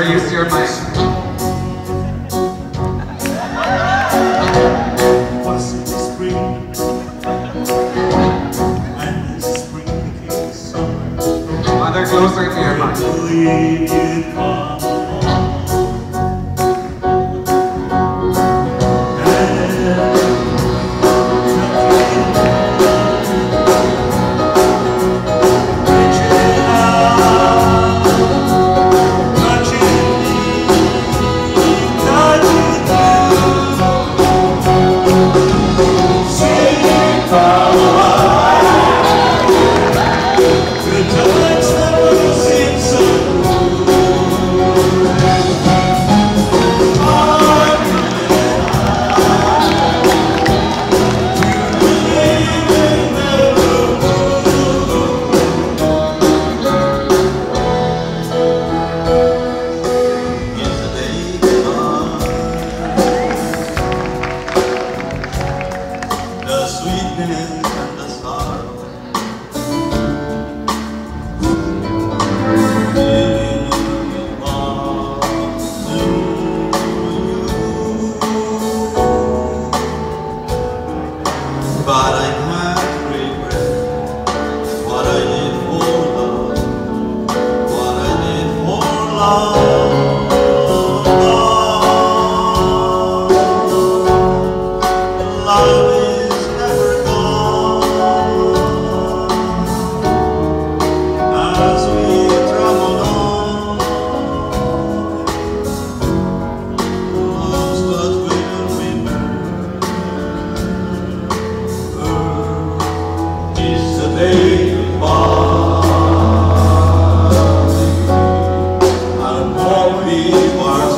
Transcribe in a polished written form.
Very used to your mic. Was it spring? And the spring became summer. Mother, closer to your mic. Believe you'd come. But I can't regret what I did for love, what I did for love. Love is never gone as we travel on. Lost but will remember. It's a day goodbye, and more we were